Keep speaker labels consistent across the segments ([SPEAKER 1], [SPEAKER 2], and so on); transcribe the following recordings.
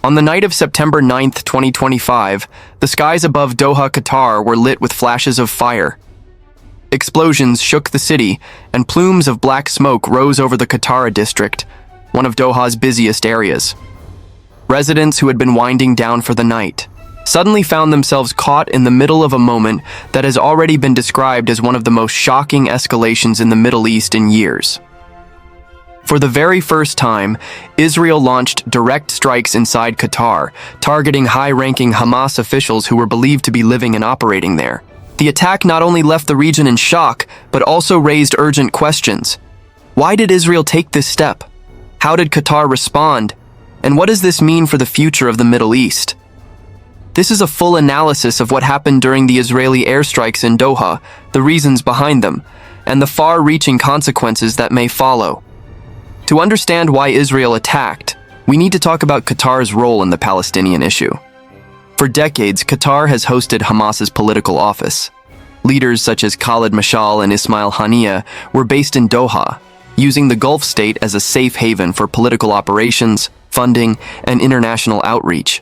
[SPEAKER 1] On the night of September 9th, 2025, the skies above Doha, Qatar were lit with flashes of fire. Explosions shook the city, and plumes of black smoke rose over the Qatar district, one of Doha's busiest areas. Residents who had been winding down for the night suddenly found themselves caught in the middle of a moment that has already been described as one of the most shocking escalations in the Middle East in years. For the very first time, Israel launched direct strikes inside Qatar, targeting high-ranking Hamas officials who were believed to be living and operating there. The attack not only left the region in shock, but also raised urgent questions. Why did Israel take this step? How did Qatar respond? And what does this mean for the future of the Middle East? This is a full analysis of what happened during the Israeli airstrikes in Doha, the reasons behind them, and the far-reaching consequences that may follow. To understand why Israel attacked, we need to talk about Qatar's role in the Palestinian issue. For decades, Qatar has hosted Hamas's political office. Leaders such as Khalid Mashal and Ismail Haniyeh were based in Doha, using the Gulf state as a safe haven for political operations, funding, and international outreach.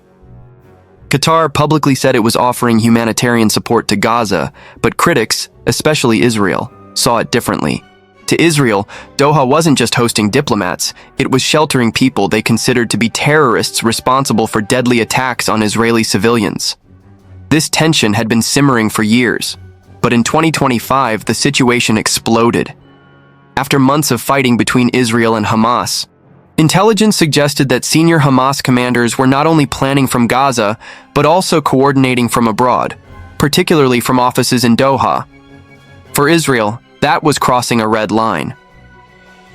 [SPEAKER 1] Qatar publicly said it was offering humanitarian support to Gaza, but critics, especially Israel, saw it differently. To Israel, Doha wasn't just hosting diplomats, it was sheltering people they considered to be terrorists responsible for deadly attacks on Israeli civilians. This tension had been simmering for years, but in 2025, the situation exploded. After months of fighting between Israel and Hamas, intelligence suggested that senior Hamas commanders were not only planning from Gaza, but also coordinating from abroad, particularly from offices in Doha. For Israel, that was crossing a red line.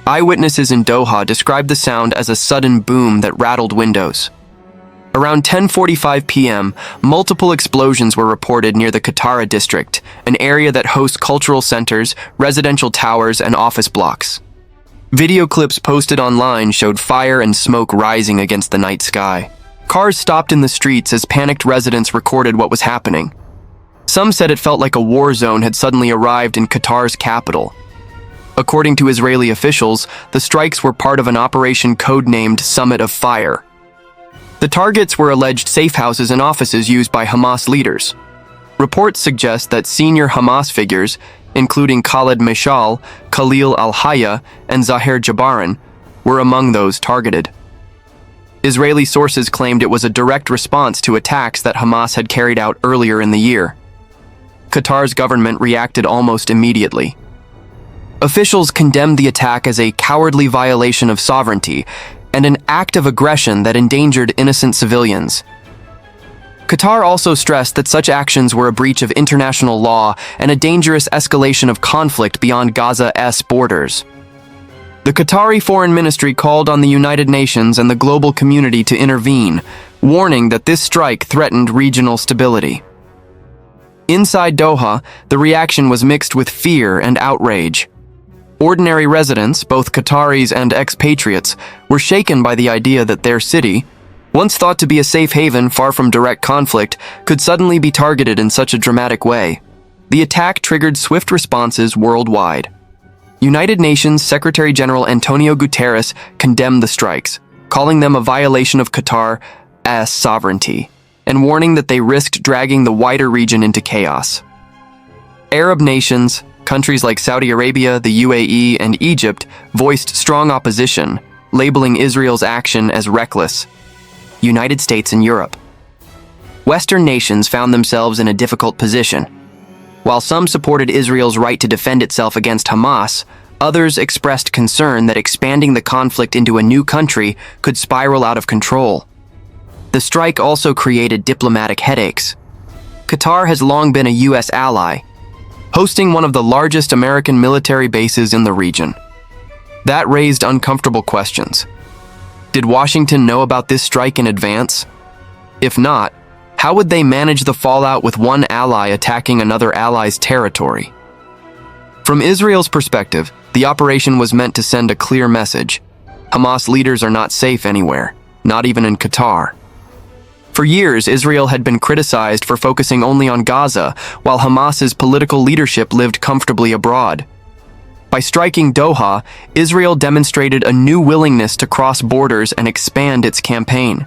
[SPEAKER 1] Eyewitnesses in Doha described the sound as a sudden boom that rattled windows. Around 10:45 p.m., multiple explosions were reported near the Qatar district, an area that hosts cultural centers, residential towers, and office blocks. Video clips posted online showed fire and smoke rising against the night sky. Cars stopped in the streets as panicked residents recorded what was happening. Some said it felt like a war zone had suddenly arrived in Qatar's capital. According to Israeli officials, the strikes were part of an operation codenamed Summit of Fire. The targets were alleged safe houses and offices used by Hamas leaders. Reports suggest that senior Hamas figures, including Khalid Mashal, Khalil al-Hayya, and Zahir Jabaran, were among those targeted. Israeli sources claimed it was a direct response to attacks that Hamas had carried out earlier in the year. Qatar's government reacted almost immediately. Officials condemned the attack as a cowardly violation of sovereignty and an act of aggression that endangered innocent civilians. Qatar also stressed that such actions were a breach of international law and a dangerous escalation of conflict beyond Gaza's borders. The Qatari Foreign Ministry called on the United Nations and the global community to intervene, warning that this strike threatened regional stability. Inside Doha, the reaction was mixed with fear and outrage. Ordinary residents, both Qataris and expatriates, were shaken by the idea that their city, once thought to be a safe haven far from direct conflict, could suddenly be targeted in such a dramatic way. The attack triggered swift responses worldwide. United Nations Secretary General Antonio Guterres condemned the strikes, calling them a violation of Qatar's sovereignty, and warning that they risked dragging the wider region into chaos. Arab nations, countries like Saudi Arabia, the UAE, and Egypt voiced strong opposition, labeling Israel's action as reckless. United States and Europe. Western nations found themselves in a difficult position. While some supported Israel's right to defend itself against Hamas, others expressed concern that expanding the conflict into a new country could spiral out of control. The strike also created diplomatic headaches. Qatar has long been a U.S. ally, hosting one of the largest American military bases in the region. That raised uncomfortable questions. Did Washington know about this strike in advance? If not, how would they manage the fallout with one ally attacking another ally's territory? From Israel's perspective, the operation was meant to send a clear message. Hamas leaders are not safe anywhere, not even in Qatar. For years, Israel had been criticized for focusing only on Gaza, while Hamas's political leadership lived comfortably abroad. By striking Doha, Israel demonstrated a new willingness to cross borders and expand its campaign.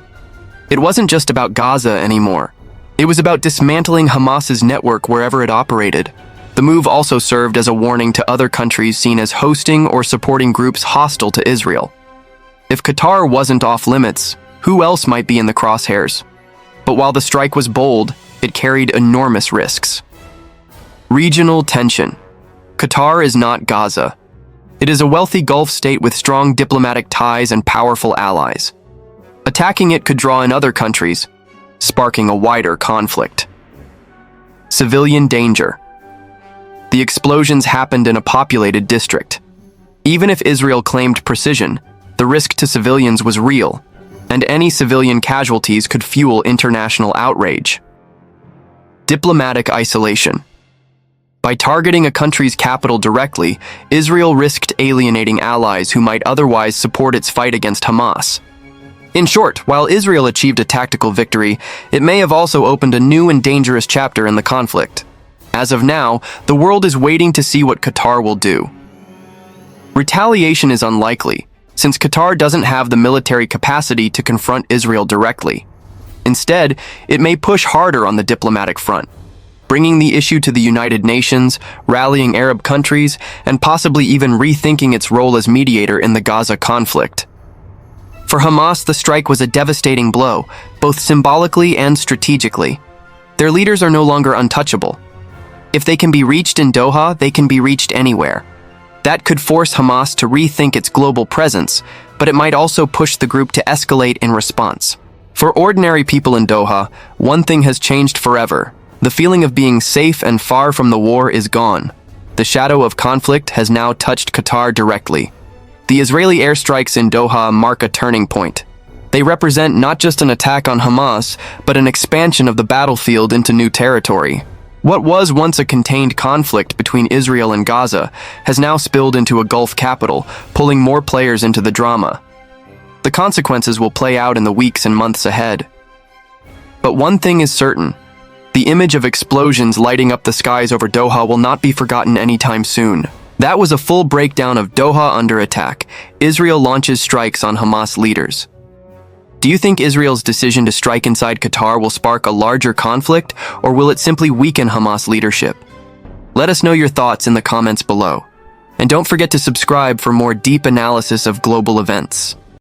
[SPEAKER 1] It wasn't just about Gaza anymore. It was about dismantling Hamas's network wherever it operated. The move also served as a warning to other countries seen as hosting or supporting groups hostile to Israel. If Qatar wasn't off limits, who else might be in the crosshairs? But while the strike was bold, it carried enormous risks. Regional tension. Qatar is not Gaza. It is a wealthy Gulf state with strong diplomatic ties and powerful allies. Attacking it could draw in other countries, sparking a wider conflict. Civilian danger. The explosions happened in a populated district. Even if Israel claimed precision, the risk to civilians was real, and any civilian casualties could fuel international outrage. Diplomatic isolation. By targeting a country's capital directly, Israel risked alienating allies who might otherwise support its fight against Hamas. In short, while Israel achieved a tactical victory, it may have also opened a new and dangerous chapter in the conflict. As of now, the world is waiting to see what Qatar will do. Retaliation is unlikely, since Qatar doesn't have the military capacity to confront Israel directly. Instead, it may push harder on the diplomatic front, bringing the issue to the United Nations, rallying Arab countries, and possibly even rethinking its role as mediator in the Gaza conflict. For Hamas, the strike was a devastating blow, both symbolically and strategically. Their leaders are no longer untouchable. If they can be reached in Doha, they can be reached anywhere. That could force Hamas to rethink its global presence, but it might also push the group to escalate in response. For ordinary people in Doha, one thing has changed forever. The feeling of being safe and far from the war is gone. The shadow of conflict has now touched Qatar directly. The Israeli airstrikes in Doha mark a turning point. They represent not just an attack on Hamas, but an expansion of the battlefield into new territory. What was once a contained conflict between Israel and Gaza has now spilled into a Gulf capital, pulling more players into the drama. The consequences will play out in the weeks and months ahead. But one thing is certain. The image of explosions lighting up the skies over Doha will not be forgotten anytime soon. That was a full breakdown of Doha under attack. Israel launches strikes on Hamas leaders. Do you think Israel's decision to strike inside Qatar will spark a larger conflict, or will it simply weaken Hamas leadership? Let us know your thoughts in the comments below. And don't forget to subscribe for more deep analysis of global events.